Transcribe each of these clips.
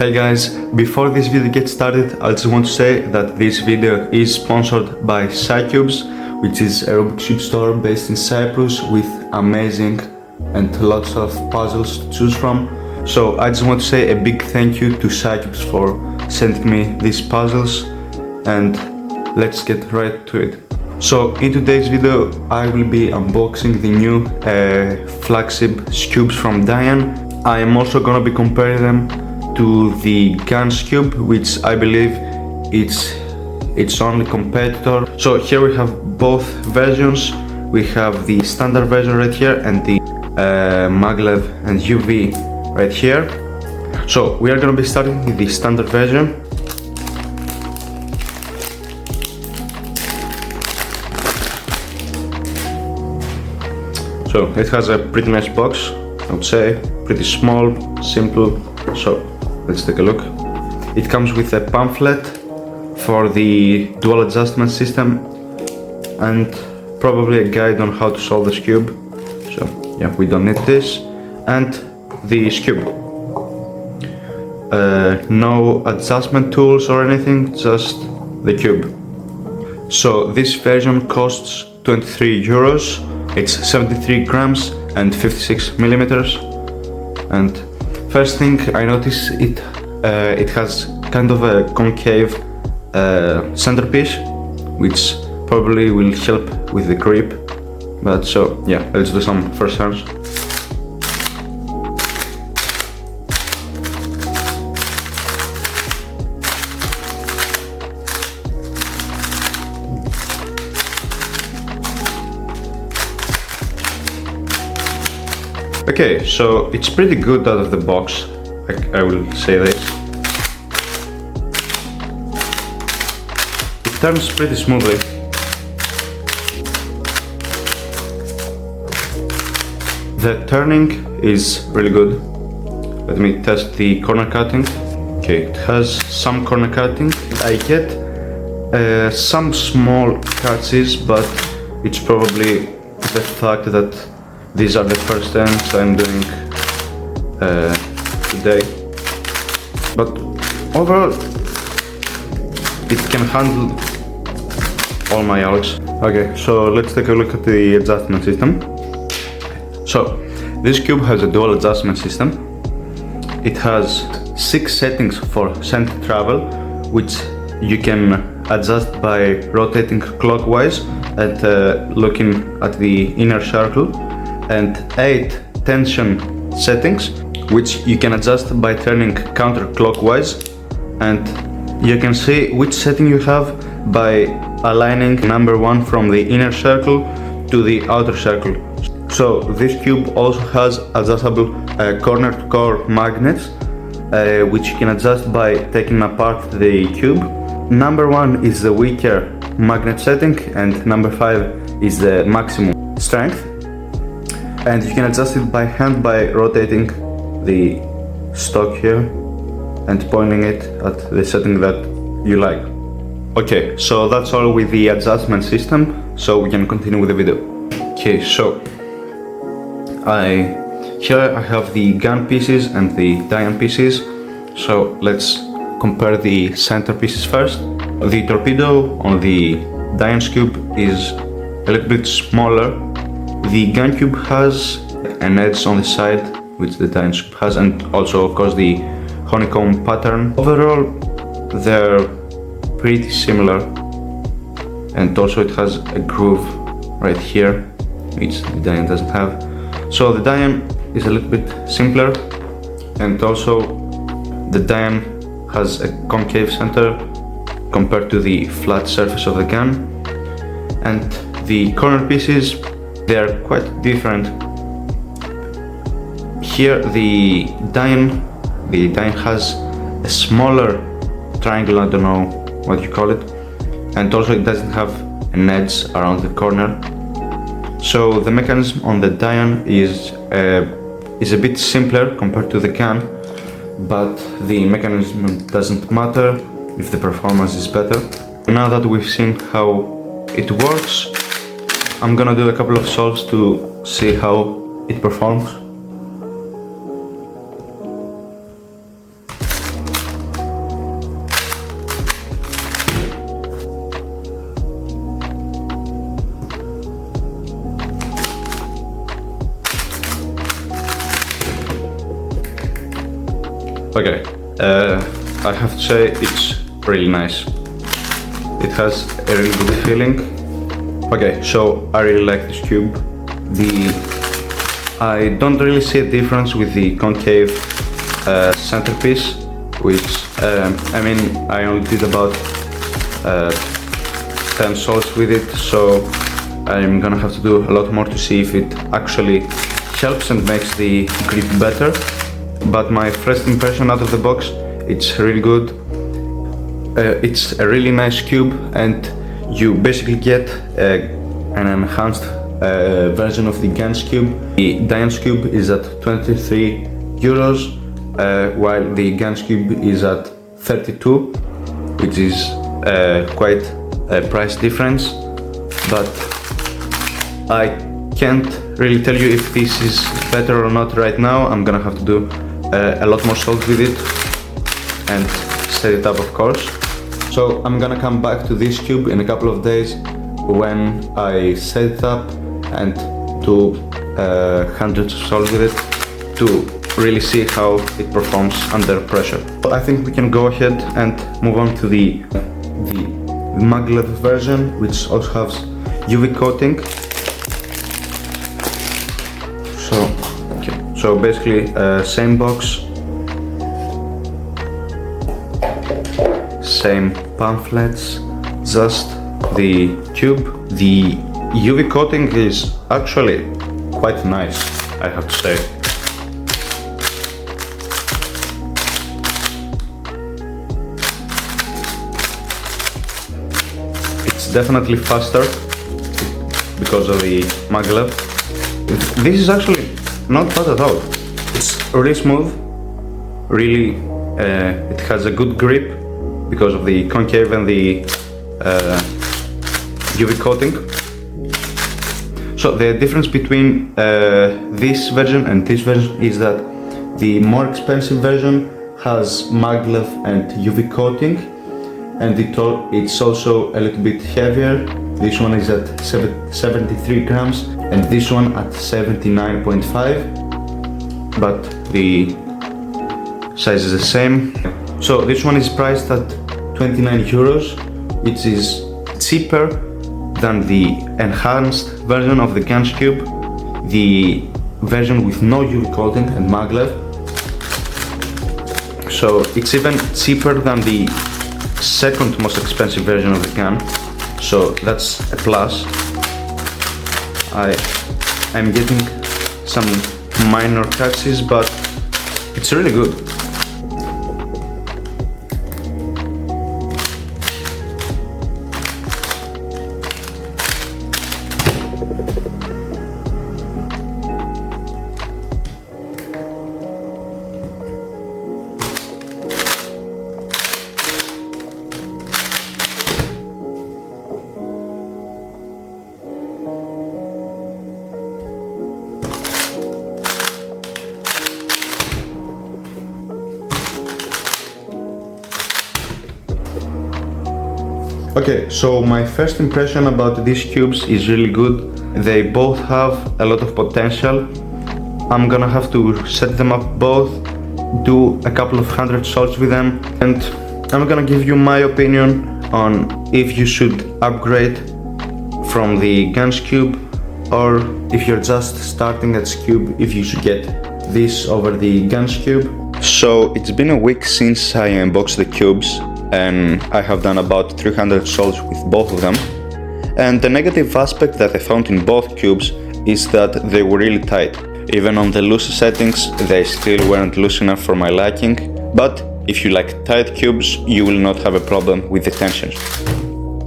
Hey guys, before this video gets started, I just want to say that this video is sponsored by CYCUBES, which is a Rubik's Cube store based in Cyprus with amazing and lots of puzzles to choose from. So I just want to say a big thank you to CYCUBES for sending me these puzzles, and let's get right to it. So in today's video I will be unboxing the new flagship Skewbs from DaYan. I am also gonna be comparing them to the DaYan Skewb, which I believe it's its only competitor. So here we have both versions. We have the standard version right here and the Maglev and UV right here. So we are going to be starting with the standard version. So it has a pretty nice box, I would say, pretty small, simple. So let's take a look. It comes with a pamphlet for the dual adjustment system and probably a guide on how to solve the Skewb. So yeah, we don't need this. And the Skewb. No adjustment tools or anything, just the cube. So this version costs 23 euros. It's 73 grams and 56 millimeters. And first thing I notice, it has kind of a concave centerpiece, which probably will help with the grip. But so yeah, let's do some first sounds. Okay, so it's pretty good out of the box, I will say this. It turns pretty smoothly. The turning is really good. Let me test the corner cutting. Okay, it has some corner cutting. I get some small catches, but it's probably the fact that these are the first ends I'm doing today. But overall, it can handle all my arcs. Okay, so let's take a look at the adjustment system. So this cube has a dual adjustment system. It has 6 settings for center travel, which you can adjust by rotating clockwise and looking at the inner circle, and 8 tension settings, which you can adjust by turning counterclockwise, and you can see which setting you have by aligning number 1 from the inner circle to the outer circle. So this cube also has adjustable corner-to-core magnets, which you can adjust by taking apart the cube. Number 1 is the weaker magnet setting and number 5 is the maximum strength. And you can adjust it by hand by rotating the stock here and pointing it at the setting that you like. Okay, so that's all with the adjustment system, so we can continue with the video. Okay, so here I have the DaYan pieces and the DaYan pieces. So let's compare the center pieces first. The torpedo on the DaYan Skewb is a little bit smaller. The DaYan Skewb has an edge on the side, which the DaYan Skewb has, and also of course the honeycomb pattern. Overall, they're pretty similar, and also it has a groove right here, which the DaYan doesn't have. So the DaYan is a little bit simpler, and also the DaYan has a concave center compared to the flat surface of the gun, and the corner pieces, they are quite different. Here the DaYan has a smaller triangle, I don't know what you call it, and also it doesn't have an edge around the corner. So the mechanism on the DaYan is a bit simpler compared to the gun, but the mechanism doesn't matter if the performance is better. Now that we've seen how it works, I'm gonna do a couple of solves to see how it performs. Okay, I have to say it's really nice. It has a really good feeling. Okay, so I really like this cube. I don't really see a difference with the concave centerpiece, which I mean, I only did about 10 sols with it, so I'm gonna have to do a lot more to see if it actually helps and makes the grip better. But my first impression out of the box, it's really good. It's a really nice cube, and you basically get an enhanced version of the DaYan Skewb. The DaYan Skewb is at 23 euros, while the DaYan Skewb is at 32, which is quite a price difference. But I can't really tell you if this is better or not right now. I'm gonna have to do a lot more salt with it and set it up, of course. So I'm gonna come back to this cube in a couple of days when I set it up and do hundreds of sols with it to really see how it performs under pressure. I think we can go ahead and move on to the Maglev version, which also has UV coating. So basically, same box, same pamphlets, just the tube. The UV coating is actually quite nice, I have to say. It's definitely faster because of the Maglev. This is actually not bad at all. It's really smooth, really, it has a good grip because of the concave and the UV coating. So the difference between this version and this version is that the more expensive version has Maglev and UV coating, and it's also a little bit heavier. This one is at 73 grams and this one at 79.5, but the size is the same. So this one is priced at 29 euros, which is cheaper than the enhanced version of the DaYan Skewb, the version with no UV coating and Maglev. So it's even cheaper than the second most expensive version of the DaYan. So that's a plus. I'm getting some minor taxes, but it's really good. Okay, so my first impression about these cubes is really good. They both have a lot of potential. I'm gonna have to set them up both, do a couple of hundred sols with them, and I'm gonna give you my opinion on if you should upgrade from the DaYan Skewb, or if you're just starting at Skewb, if you should get this over the DaYan Skewb. So it's been a week since I unboxed the cubes, and I have done about 300 sols with both of them. And the negative aspect that I found in both cubes is that they were really tight. Even on the loose settings, they still weren't loose enough for my liking, but if you like tight cubes, you will not have a problem with the tension.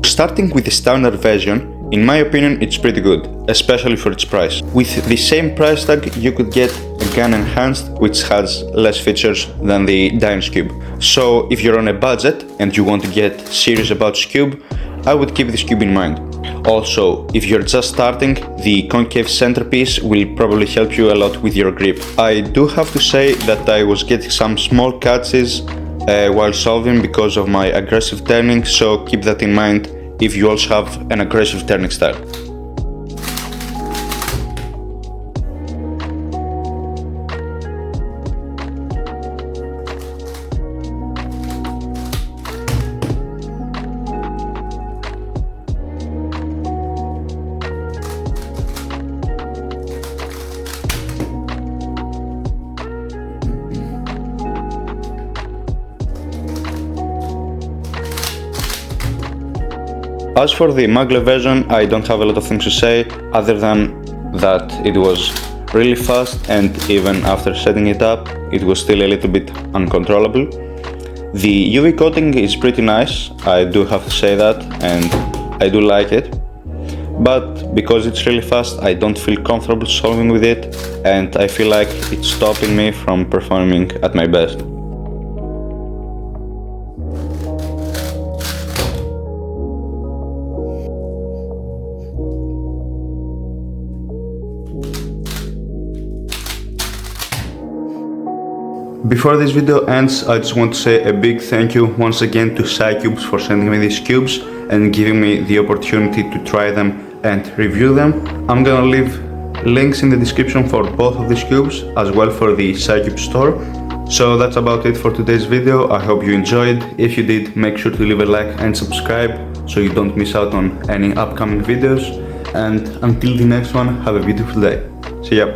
Starting with the standard version, in my opinion, it's pretty good, especially for its price. With the same price tag, you could get a DaYan Enhanced, which has less features than the DaYan Skewb. So if you're on a budget and you want to get serious about Skewb, I would keep this cube in mind. Also, if you're just starting, the concave centerpiece will probably help you a lot with your grip. I do have to say that I was getting some small catches while solving because of my aggressive turning, so keep that in mind if you also have an aggressive turning style. As for the Maglev version, I don't have a lot of things to say other than that it was really fast, and even after setting it up, it was still a little bit uncontrollable. The UV coating is pretty nice, I do have to say that, and I do like it. But because it's really fast, I don't feel comfortable solving with it, and I feel like it's stopping me from performing at my best. Before this video ends, I just want to say a big thank you once again to CYCUBES for sending me these cubes and giving me the opportunity to try them and review them. I'm gonna leave links in the description for both of these cubes, as well for the CYCUBES store. So that's about it for today's video. I hope you enjoyed. If you did, make sure to leave a like and subscribe so you don't miss out on any upcoming videos. And until the next one, have a beautiful day. See ya.